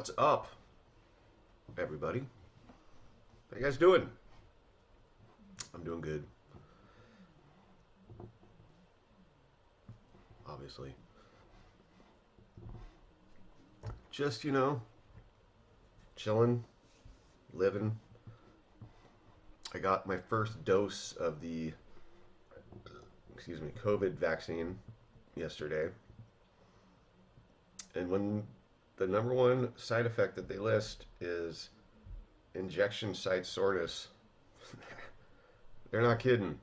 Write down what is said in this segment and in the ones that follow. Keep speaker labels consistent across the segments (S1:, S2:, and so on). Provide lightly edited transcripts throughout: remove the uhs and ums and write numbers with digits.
S1: What's up, everybody? How you guys doing? I'm doing good. Obviously. Just, chilling, living. I got my first dose of the, COVID vaccine yesterday. And when the number one side effect that they list is injection site soreness, they're not kidding.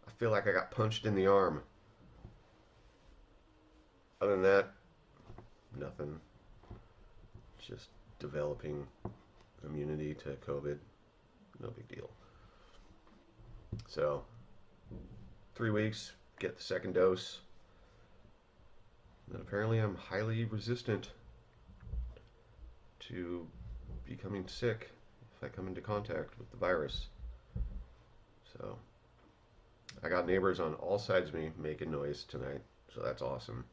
S1: I feel like I got punched in the arm. Other than that, nothing. Just developing immunity to COVID. No big deal. So, 3 weeks, get the second dose. And apparently I'm highly resistant to becoming sick if I come into contact with the virus. So, I got neighbors on all sides of me making noise tonight, so that's awesome.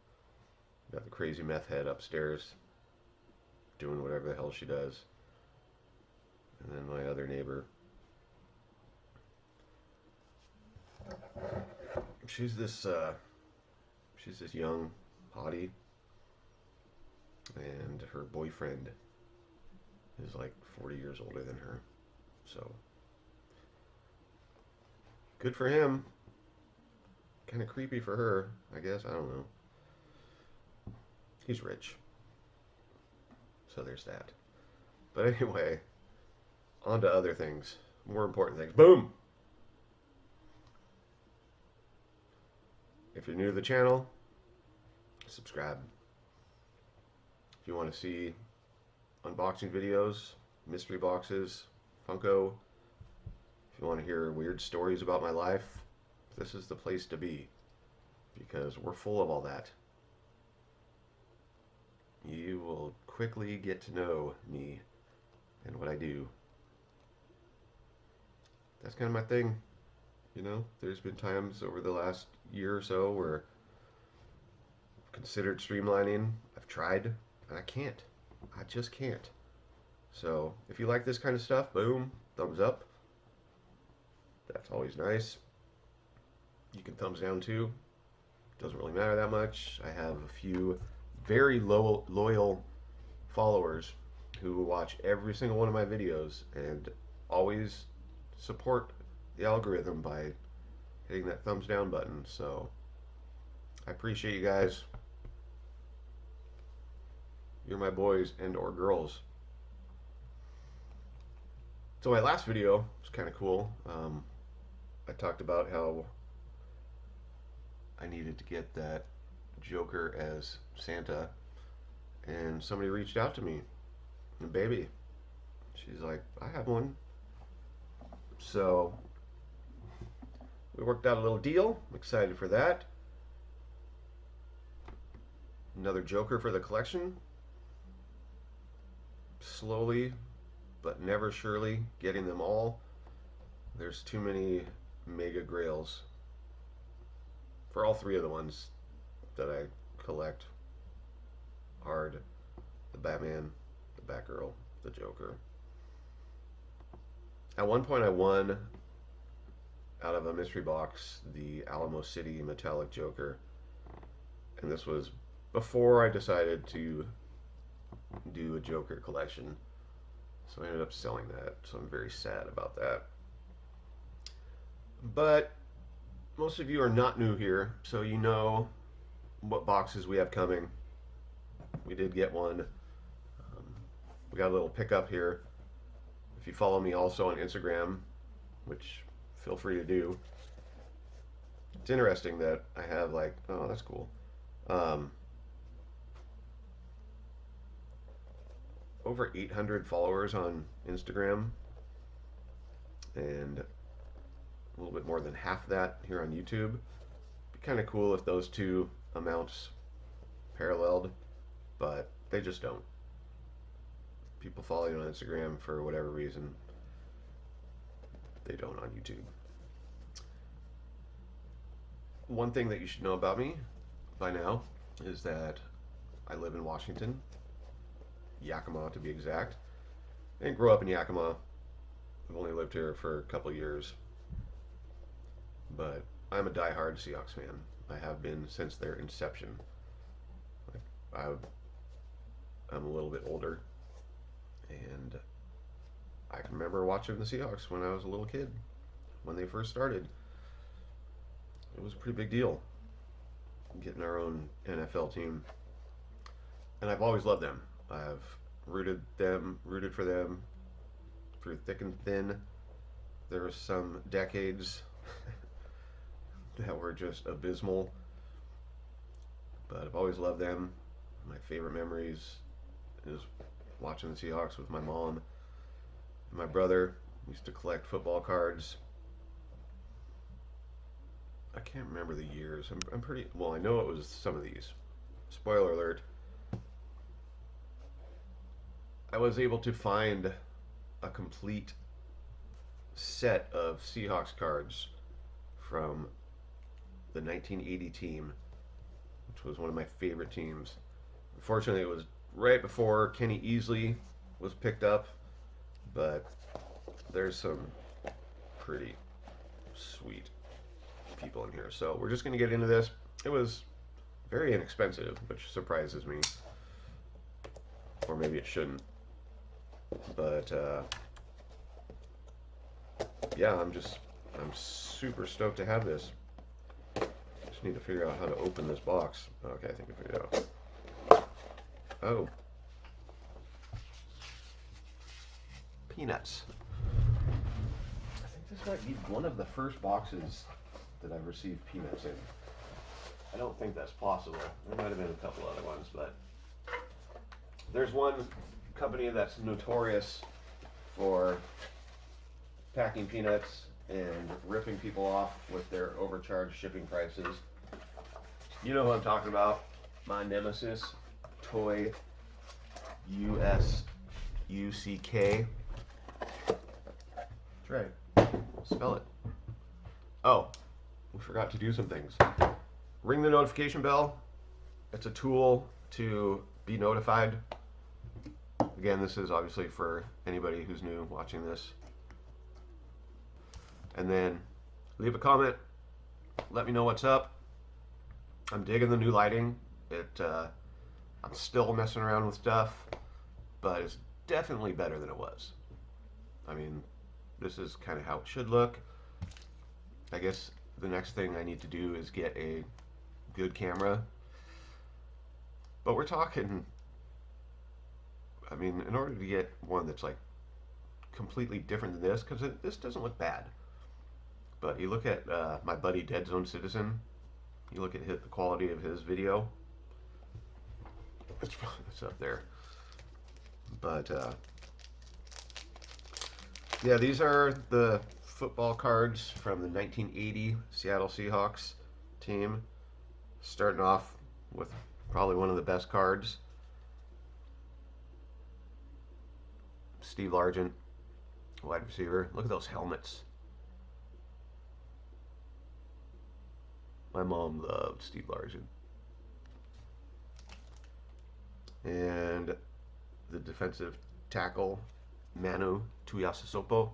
S1: Got the crazy meth head upstairs doing whatever the hell she does. And then my other neighbor, she's this young hottie, and her boyfriend is like 40 years older than her. So good for him. Kind of creepy for her, I guess. I don't know. He's rich. So there's that. But anyway, on to other things. More important things. Boom! If you're new to the channel, subscribe. If you want to see unboxing videos, mystery boxes, Funko, if you want to hear weird stories about my life, this is the place to be. Because we're full of all that. You will quickly get to know me and what I do. That's kind of my thing. There's been times over the last year or so where I've considered streamlining. I've tried, and I can't. I just can't. So, if you like this kind of stuff, boom, thumbs up. That's always nice. You can thumbs down too. Doesn't really matter that much. I have a few very loyal followers who watch every single one of my videos and always support the algorithm by hitting that thumbs down button. So I appreciate you guys. You're my boys and or girls. So my last video was kind of cool. I talked about how I needed to get that Joker as Santa, and somebody reached out to me, and baby, she's like, I have one. So we worked out a little deal. I'm excited for that. Another Joker for the collection. Slowly but never surely getting them all. There's too many mega grails for all three of the ones that I collect. Hard, the Batman, the Batgirl, the Joker. At one point I won out of a mystery box the Alamo City metallic Joker, and this was before I decided to do a Joker collection, so I ended up selling that, so I'm very sad about that. But most of you are not new here, so you know what boxes we have coming. We did get one. We got a little pickup here. If you follow me also on Instagram, which feel free to do, it's interesting that I have like, oh, that's cool. Over 800 followers on Instagram, and a little bit more than half that here on YouTube. Be kind of cool if those two amounts paralleled, but they just don't. People follow you on Instagram for whatever reason. They don't on YouTube. One thing that you should know about me by now is that I live in Washington, Yakima to be exact. I didn't grow up in Yakima. I've only lived here for a couple of years. But I'm a diehard Seahawks fan. I have been since their inception. I'm a little bit older, and I can remember watching the Seahawks when I was a little kid, when they first started. It was a pretty big deal getting our own NFL team, and I've always loved them. I've rooted for them through thick and thin. There were some decades that were just abysmal, but I've always loved them. My favorite memories is watching the Seahawks with my mom and my brother. We used to collect football cards. I can't remember the years. I'm pretty well. I know it was some of these. Spoiler alert. I was able to find a complete set of Seahawks cards from the 1980 team, which was one of my favorite teams. Unfortunately, it was right before Kenny Easley was picked up, but there's some pretty sweet people in here. So we're just going to get into this. It was very inexpensive, which surprises me. Or maybe it shouldn't. But yeah, I'm super stoked to have this. Just need to figure out how to open this box. Okay, I think I figured it out. Oh. Peanuts. I think this might be one of the first boxes that I've received peanuts in. I don't think that's possible. There might have been a couple other ones, but there's one company that's notorious for packing peanuts and ripping people off with their overcharged shipping prices. You know who I'm talking about. My nemesis, Toy USUCK. That's right. Spell it. Oh, we forgot to do some things. Ring the notification bell. It's a tool to be notified. Again, this is obviously for anybody who's new watching this. And then leave a comment. Let me know what's up. I'm digging the new lighting. I'm still messing around with stuff, but it's definitely better than it was. I mean, this is kind of how it should look. I guess the next thing I need to do is get a good camera. But we're talking, I mean, in order to get one that's like completely different than this, because this doesn't look bad. But you look at my buddy Dead Zone Citizen, you look at the quality of his video, it's up there. But yeah, these are the football cards from the 1980 Seattle Seahawks team. Starting off with probably one of the best cards. Steve Largent, wide receiver. Look at those helmets. My mom loved Steve Largent. And the defensive tackle, Manu Tuiasosopo.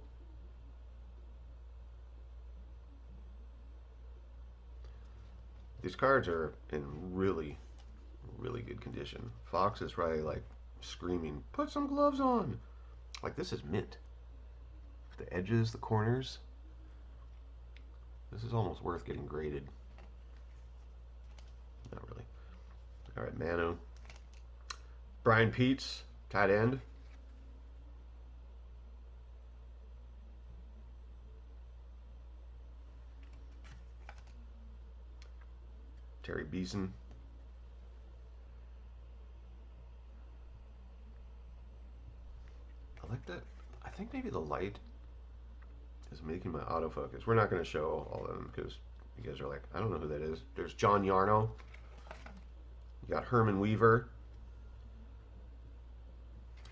S1: These cards are in really, really good condition. Fox is probably like screaming, "Put some gloves on!" Like, this is mint. The edges, the corners. This is almost worth getting graded. Not really. All right, Manu. Brian Peets, tight end. Terry Beeson. I like that. I think maybe the light is making my autofocus. We're not going to show all of them because you guys are like, I don't know who that is. There's John Yarno. You got Herman Weaver.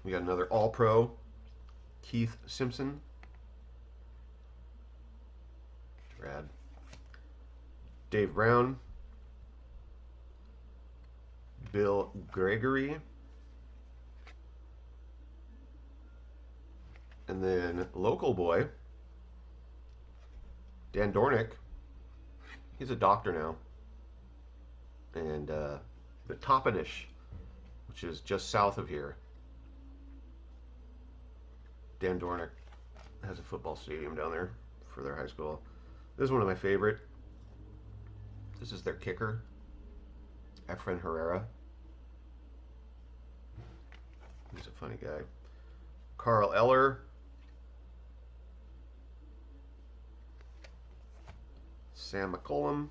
S1: We got another All-Pro, Keith Simpson. Rad. Dave Brown. Bill Gregory. And then local boy, Dan Dornick, he's a doctor now. And the Toppenish, which is just south of here. Dan Dornick has a football stadium down there for their high school. This is one of my favorite. This is their kicker, Efren Herrera. He's a funny guy. Carl Eller. Sam McCollum.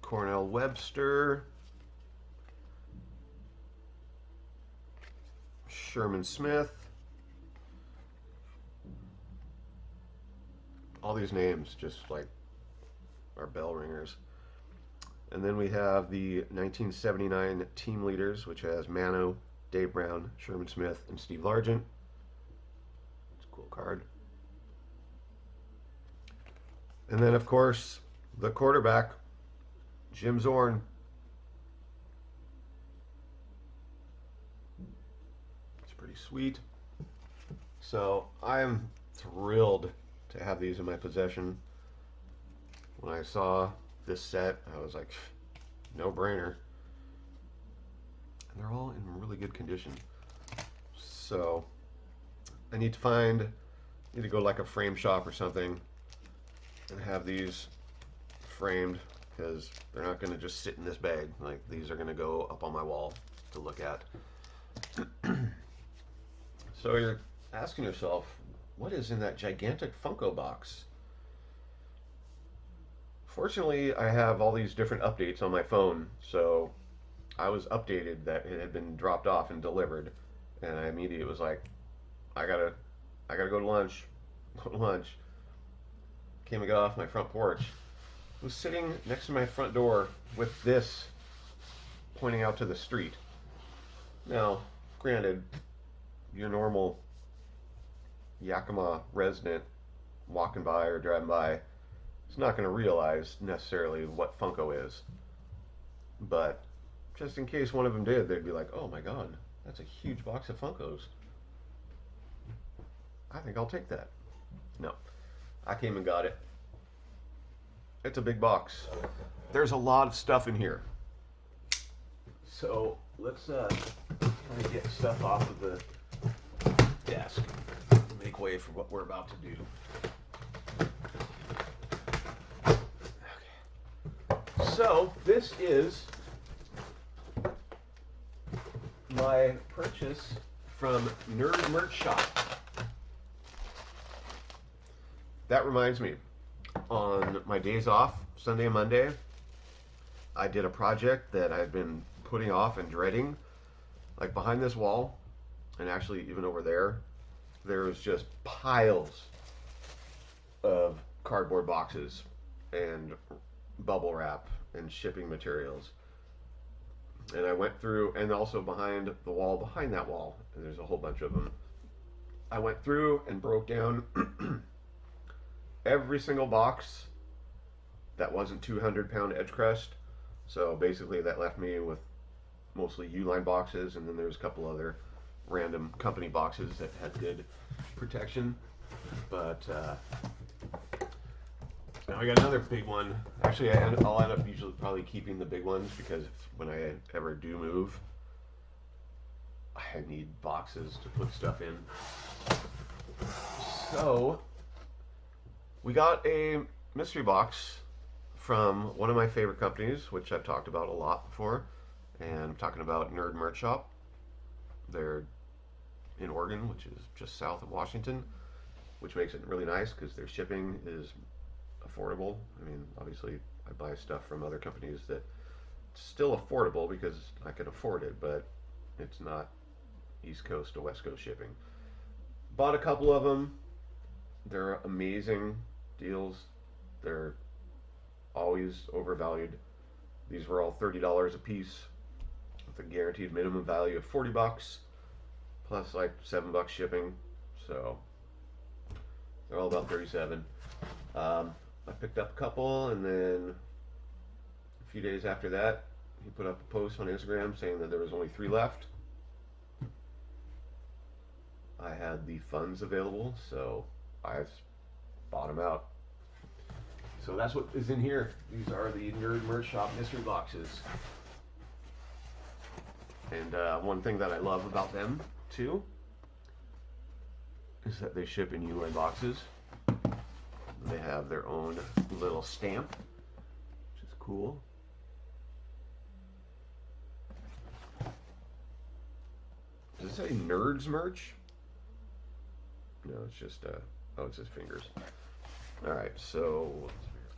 S1: Cornell Webster. Sherman Smith. All these names just like are bell ringers. And then we have the 1979 team leaders, which has Mano, Dave Brown, Sherman Smith, and Steve Largent. It's a cool card. And then, of course, the quarterback, Jim Zorn. It's pretty sweet. So I'm thrilled to have these in my possession. When I saw this set, I was like, no brainer. And they're all in really good condition. So I need to go to like a frame shop or something and have these framed, because they're not going to just sit in this bag. Like, these are going to go up on my wall to look at. So you're asking yourself, what is in that gigantic Funko box? Fortunately, I have all these different updates on my phone, so I was updated that it had been dropped off and delivered, and I immediately was like, I gotta go to lunch. Go to lunch. Came and got off my front porch. Was sitting next to my front door with this pointing out to the street. Now, granted, your normal Yakima resident walking by or driving by is not going to realize necessarily what Funko is. But just in case one of them did, they'd be like, oh my god, that's a huge box of Funkos. I think I'll take that. No. I came and got it. It's a big box. There's a lot of stuff in here. So let's try to get stuff off of the desk. Make way for what we're about to do. Okay. So this is my purchase from Nerd Merch Shop. That reminds me, on my days off, Sunday and Monday, I did a project that I've been putting off and dreading. Like behind this wall, and actually even over there, there's just piles of cardboard boxes and bubble wrap and shipping materials. And I went through, and also behind the wall, behind that wall, and there's a whole bunch of them. I went through and broke down every single box that wasn't 200-pound edge crest. So basically that left me with mostly Uline boxes, and then there's a couple other random company boxes that had good protection. But now I got another big one. Actually, I'll end up usually probably keeping the big ones, because when I ever do move, I need boxes to put stuff in. So we got a mystery box from one of my favorite companies, which I've talked about a lot before, and I'm talking about Nerd Merch Shop. They're in Oregon, which is just south of Washington, which makes it really nice because their shipping is affordable. I mean, obviously I buy stuff from other companies that it's still affordable because I can afford it, but it's not East Coast to West Coast shipping. Bought a couple of them. They're amazing deals. They're always overvalued. These were all $30 a piece with a guaranteed minimum value of $40 plus like $7 shipping. So they're all about 37. I picked up a couple, and then a few days after that, he put up a post on Instagram saying that there was only 3 left. I had the funds available, so I bought them out. So that's what is in here. These are the Nerd Merch Shop mystery boxes. And one thing that I love about them, too, is that they ship in UN boxes. They have their own little stamp, which is cool. Does it say Nerds Merch? No, it's just, oh, it says fingers. Alright, so,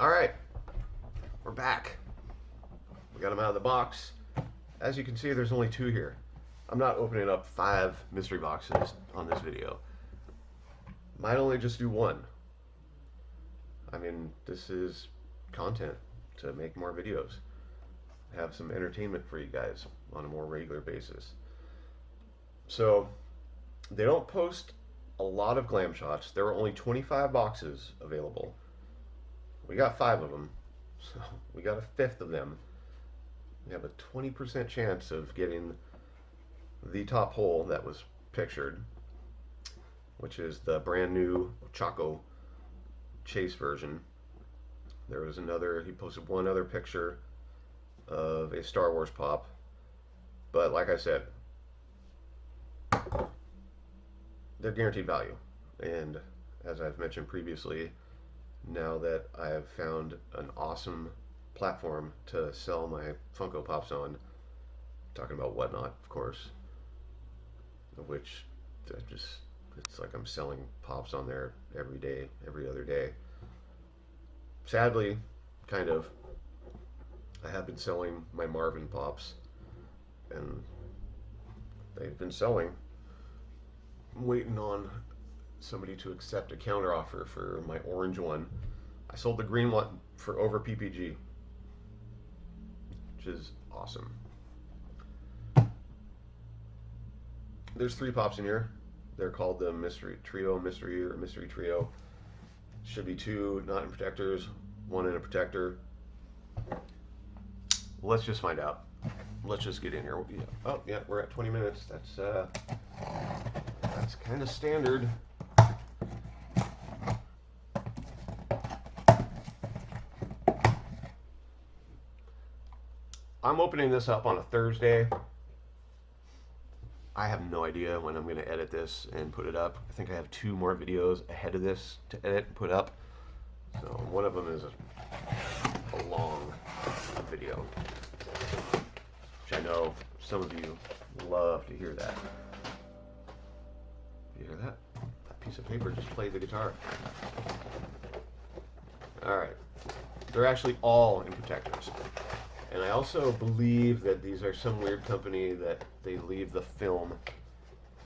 S1: alright, we're back. We got them out of the box. As you can see, there's only 2 here. I'm not opening up 5 mystery boxes on this video. Might only just do 1. I mean, this is content to make more videos. Have some entertainment for you guys on a more regular basis. So, they don't post a lot of glam shots. There were only 25 boxes available. We got 5 of them, so we got a 5th of them. We have a 20% chance of getting the top hole that was pictured, which is the brand new Choco Chase version. There was another, he posted one other picture of a Star Wars pop, but like I said, they're guaranteed value. And as I've mentioned previously, now that I have found an awesome platform to sell my Funko Pops on, talking about Whatnot, of course, which just, it's like I'm selling Pops on there every day, every other day. Sadly, kind of, I have been selling my Marvin Pops, and they've been selling. I'm waiting on somebody to accept a counter offer for my orange one. I sold the green one for over PPG, which is awesome. There's 3 Pops in here. They're called the Mystery Trio, Mystery Trio. Should be 2 not in protectors, 1 in a protector. Let's just find out. Let's just get in here. Oh yeah, we're at 20 minutes. That's kind of standard. I'm opening this up on a Thursday. I have no idea when I'm going to edit this and put it up. I think I have 2 more videos ahead of this to edit and put up. So one of them is a long video, which I know some of you love to hear that. You hear that? That piece of paper just played the guitar. Alright. They're actually all in protectors. And I also believe that these are some weird company that they leave the film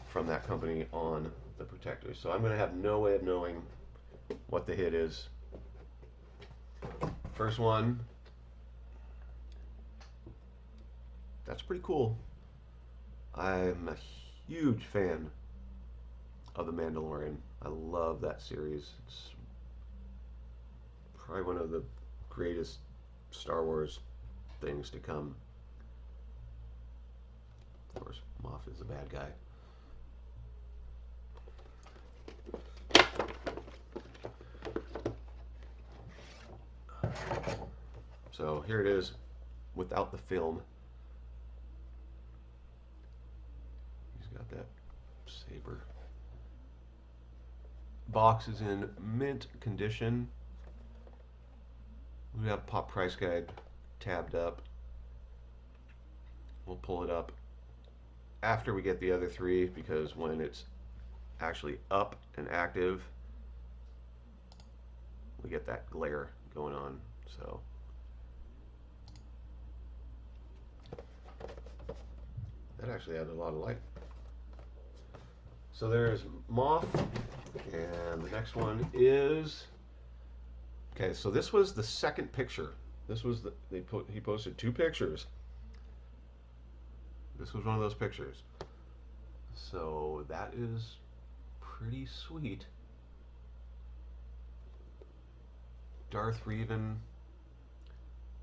S1: from that company on the protectors. So I'm going to have no way of knowing what the hit is. First one. That's pretty cool. I'm a huge fan of The Mandalorian. I love that series. It's probably one of the greatest Star Wars things to come. Of course, Moff is the bad guy. So here it is without the film. He's got that saber. Box is in mint condition. We have Pop Price Guide tabbed up. We'll pull it up after we get the other 3, because when it's actually up and active, we get that glare going on. So that actually adds a lot of light. So there's Moth, and the next one is, okay, so this was the second picture. This was he posted 2 pictures. This was one of those pictures. So that is pretty sweet. Darth Revan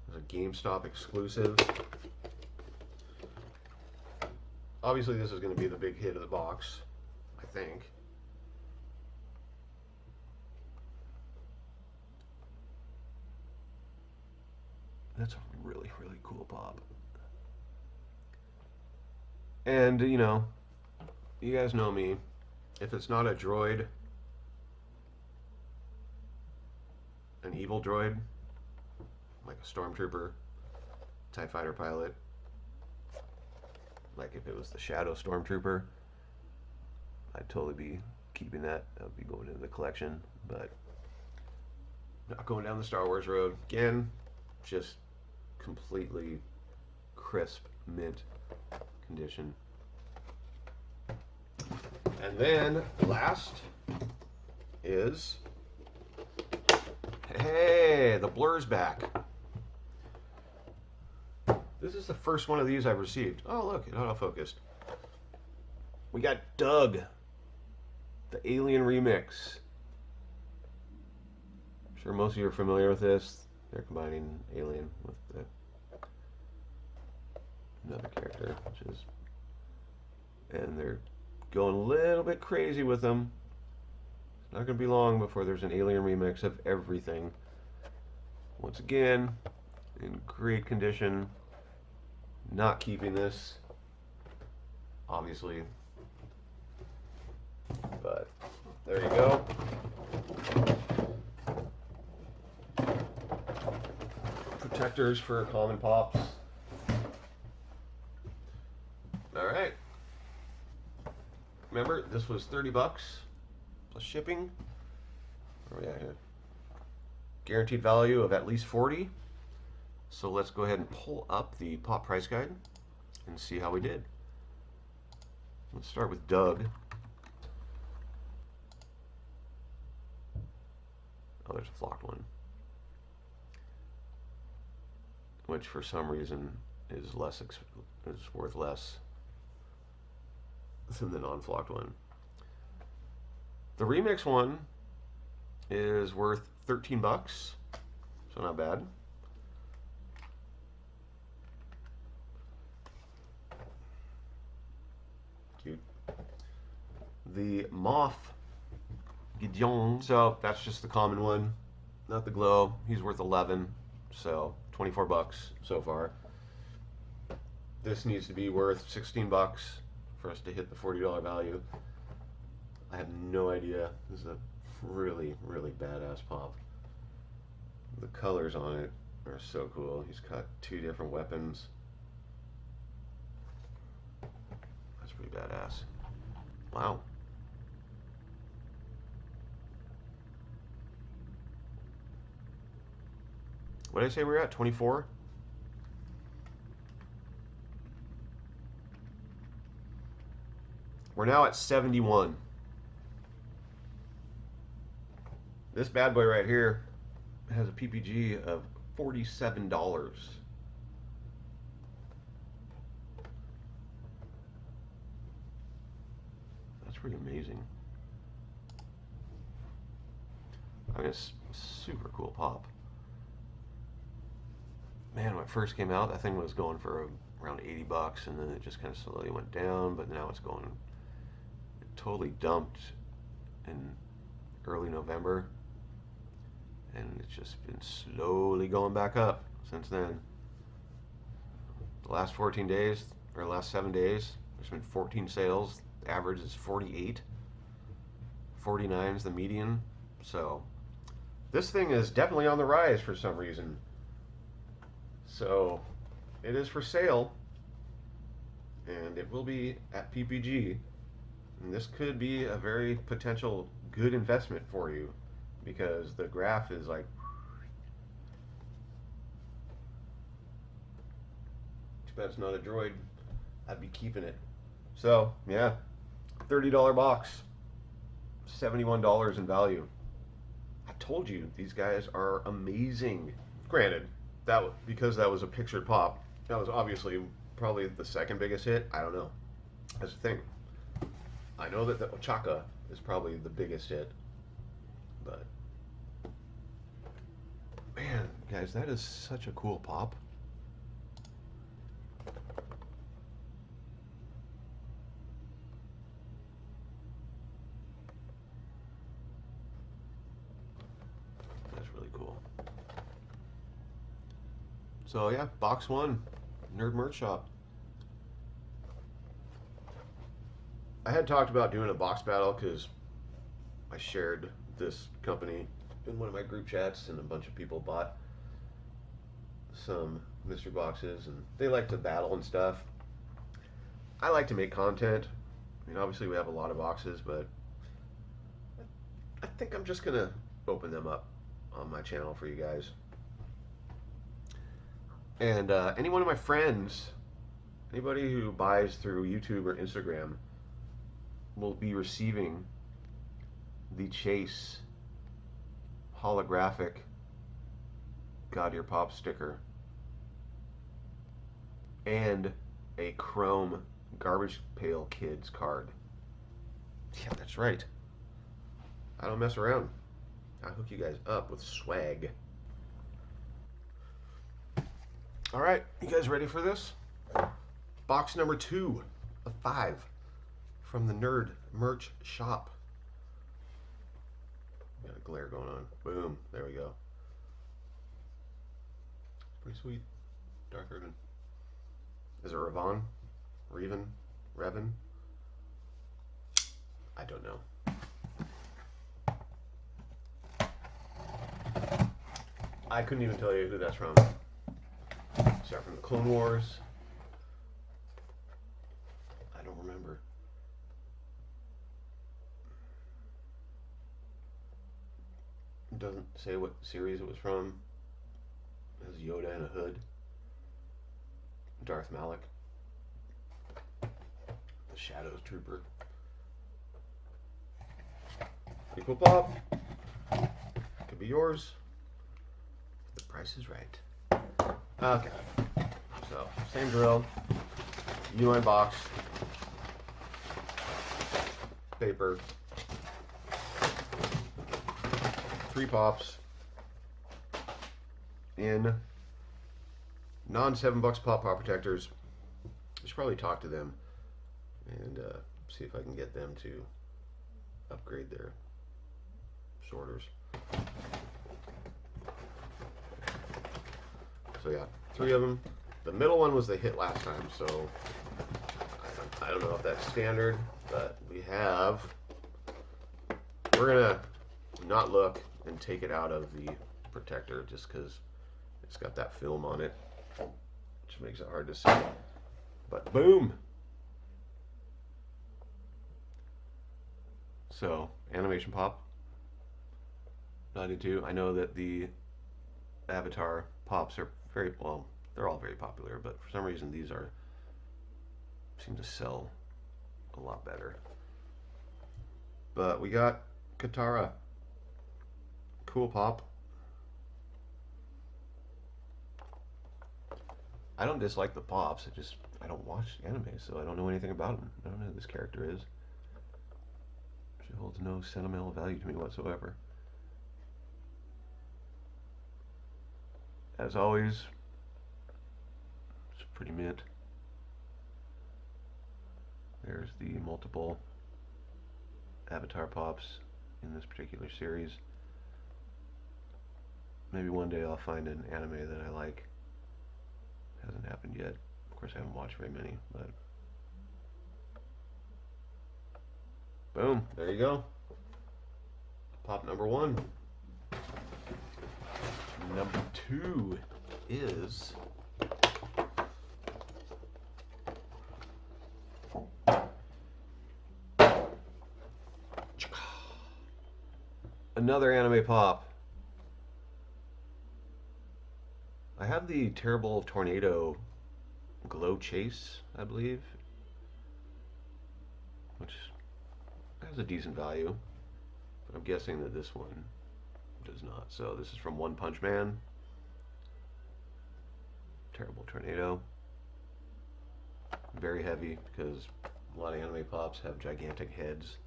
S1: is a GameStop exclusive. Obviously this is going to be the big hit of the box, I think. That's a really, really cool pop. And, you know, you guys know me. If it's not a droid, an evil droid, like a stormtrooper, TIE fighter pilot, like if it was the Shadow Stormtrooper, I'd totally be keeping that. That would be going into the collection, but not going down the Star Wars road. Again, just completely crisp mint condition. And then last is, hey, the Blur's back. This is the first one of these I've received. Oh, look, it autofocused. We got Doug, the Alien Remix. I'm sure most of you are familiar with this. They're combining Alien with another character, which is, and they're going a little bit crazy with them. It's not going to be long before there's an Alien remix of everything. Once again, in great condition. Not keeping this, obviously, but there you go. Protectors for common pops. All right. Remember, this was 30 bucks plus shipping. Where are we at here? Guaranteed value of at least 40. So let's go ahead and pull up the pop price guide and see how we did. Let's start with Doug. Oh, there's a flocked one, which for some reason is worth less than the non-flocked one. The remix one is worth 13 bucks, so not bad. Cute. The Moff Gideon, so that's just the common one, not the glow. He's worth 11, so 24 bucks so far. This needs to be worth 16 bucks for us to hit the $40 value. I have no idea. This is a really, really badass pop. The colors on it are so cool. He's got 2 different weapons. That's pretty badass. Wow. What did I say we were at? 24? We're now at 71. This bad boy right here has a PPG of $47. That's pretty amazing. I mean, it's super cool pop. Man, when it first came out, that thing was going for around 80 bucks, and then it just kind of slowly went down, but now it's going, it totally dumped in early November, and it's just been slowly going back up since then. The last 14 days, or last 7 days, there's been 14 sales. The average is 48. 49 is the median. So this thing is definitely on the rise for some reason. So it is for sale, and it will be at PPG, and this could be a very potential good investment for you, because the graph is like, too bad it's not a droid. I'd be keeping it. So yeah, $30 box, $71 in value. I told you these guys are amazing. Granted, because that was a pictured pop, that was obviously probably the second biggest hit. I don't know. That's the thing. I know that the Ochaka is probably the biggest hit, but man, guys, that is such a cool pop. So yeah, box one, Nerd Merch Shop. I had talked about doing a box battle because I shared this company in one of my group chats, and a bunch of people bought some mystery boxes, and they like to battle and stuff. I like to make content. I mean, obviously we have a lot of boxes, but I think I'm just gonna open them up on my channel for you guys. And any one of my friends, anybody who buys through YouTube or Instagram, will be receiving the Chase holographic God Your Pop sticker and a chrome Garbage Pail Kids card. Yeah, that's right. I don't mess around. I hook you guys up with swag. All right, you guys ready for this? Box number 2 of 5 from the Nerd Merch Shop. Got a glare going on. Boom. There we go. Pretty sweet. Dark ribbon. Is it Ravon? Revan? Revan? I don't know. I couldn't even tell you who that's from. Start from the Clone Wars. I don't remember. It doesn't say what series it was from. It has Yoda in a hood. Darth Malak. The Shadows Trooper. Pretty cool pop. Could be yours. The price is right. Okay. So, same drill. Uline box. Paper. 3 pops. In non-$7 pop protectors. I should probably talk to them and see if I can get them to upgrade their sorters. So yeah, 3 of them. The middle one was the hit last time, so I don't know if that's standard, but we're gonna not look and take it out of the protector just because it's got that film on it, which makes it hard to see. But boom! So, animation pop. 92. I know that the Avatar pops are very, well, they're all very popular, but for some reason these seem to sell a lot better. But we got Katara. Cool pop. I don't dislike the pops, I don't watch anime, so I don't know anything about them. I don't know who this character is. She holds no sentimental value to me whatsoever. As always, it's pretty mint. There's the multiple Avatar pops in this particular series. Maybe one day I'll find an anime that I like. Hasn't happened yet. Of course, I haven't watched very many, but boom, there you go. Pop number 1. Number 2 is another anime pop. I have the Terrible Tornado Glow Chase, I believe, which has a decent value, but I'm guessing that this one does not. So this is from One Punch Man. Terrible Tornado. Very heavy because a lot of anime pops have gigantic heads.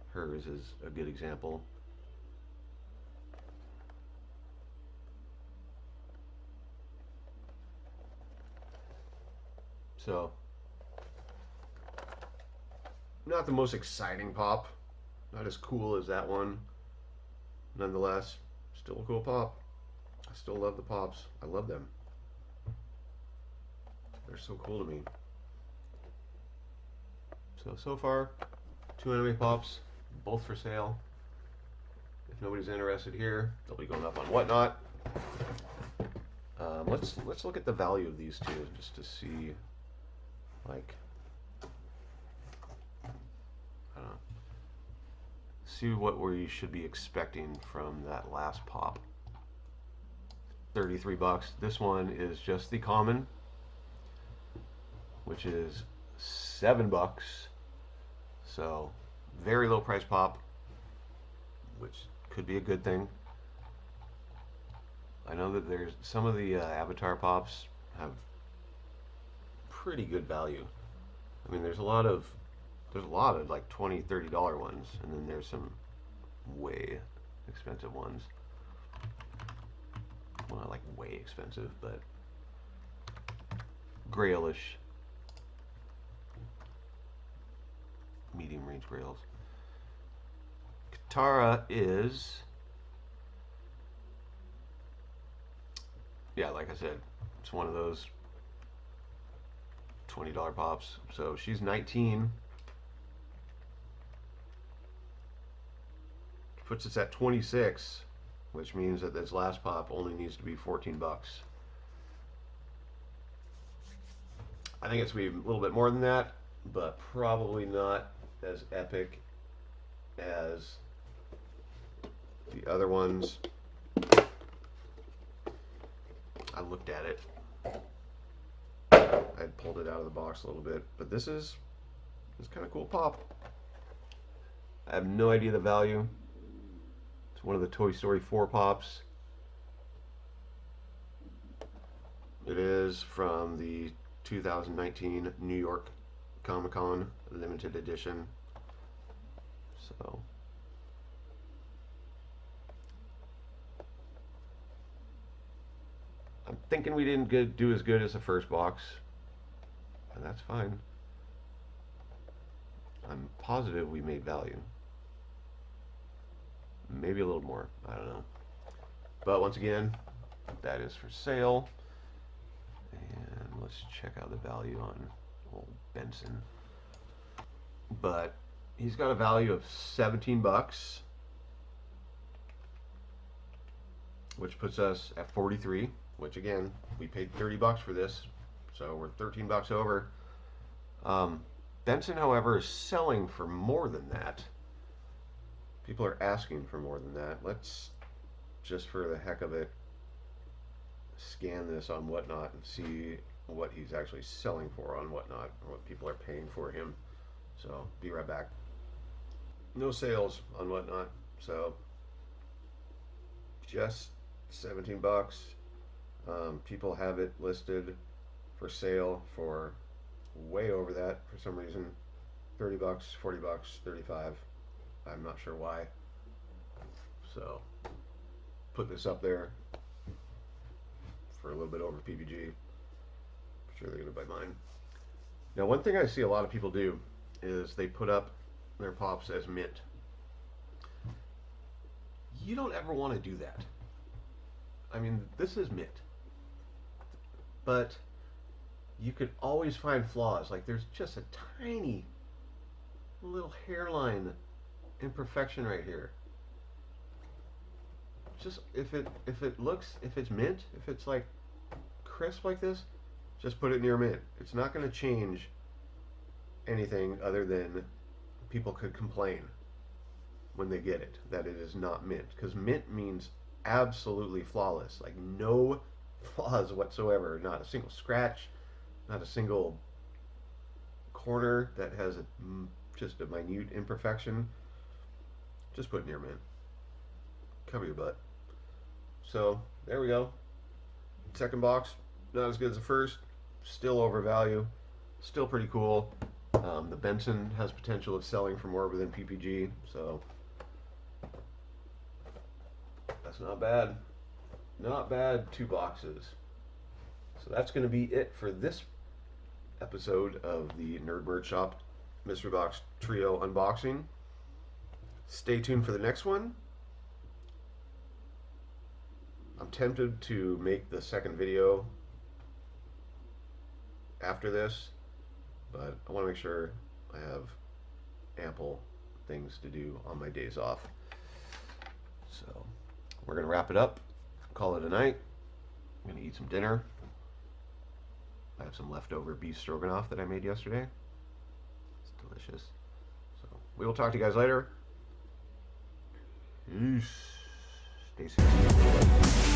S1: Hers is a good example. So, not the most exciting pop. Not as cool as that one. Nonetheless, still a cool pop. I still love the pops. I love them. They're so cool to me. So far, 2 anime pops, both for sale. If nobody's interested here, they'll be going up on Whatnot. Let's look at the value of these two just to see, like, I don't know, see what we should be expecting from that last pop. 33 bucks. This one is just the common, which is 7 bucks. So very low price pop, which could be a good thing. I know that there's some of the Avatar pops have pretty good value. I mean, there's a lot of like $20, $30 ones, and then there's some way expensive ones. Well, not like way expensive, but grailish, medium range grails. Katara is, yeah, like I said, it's one of those $20 pops. So she's 19. Puts us at 26, which means that this last pop only needs to be 14 bucks. I think it's going to be a little bit more than that, but probably not as epic as the other ones. I looked at it. I pulled it out of the box a little bit, but this is kind of cool pop. I have no idea the value. It's one of the Toy Story 4 pops. It is from the 2019 New York Comic-Con limited edition. So I'm thinking we didn't do as good as the first box, and that's fine. I'm positive we made value. Maybe a little more, I don't know. But once again, that is for sale. And let's check out the value on old Benson. But he's got a value of 17 bucks, which puts us at 43, which again, we paid 30 bucks for this, so we're 13 bucks over. Benson, however, is selling for more than that. People are asking for more than that. Let's, just for the heck of it, scan this on Whatnot and see what he's actually selling for on Whatnot, or what people are paying for him. So, be right back. No sales on Whatnot, so just 17 bucks. People have it listed for sale for way over that for some reason. 30 bucks, 40 bucks, 35. I'm not sure why. So, put this up there for a little bit over PPG. I'm sure they're going to buy mine. Now, one thing I see a lot of people do is they put up their pops as mint. You don't ever want to do that. I mean, this is mint. But you could always find flaws. Like, there's just a tiny little hairline imperfection right here. Just if it's mint, if it's like crisp like this, just put it near mint. It's not going to change anything other than people could complain when they get it that it is not mint, because mint means absolutely flawless, like no flaws whatsoever, not a single scratch, not a single corner that has just a minute imperfection. Just put near mint. Cover your butt. So there we go. Second box, not as good as the first. Still overvalue. Still pretty cool. The Benson has potential of selling for more than PPG, so that's not bad. Not bad. 2 boxes. So that's going to be it for this episode of the Nerd Bird Shop Mystery Box Trio unboxing. Stay tuned for the next one. I'm tempted to make the second video after this, but I want to make sure I have ample things to do on my days off. So we're gonna wrap it up, call it a night. I'm gonna eat some dinner. I have some leftover beef stroganoff that I made yesterday. It's delicious. So we will talk to you guys later. Peace. Stay safe.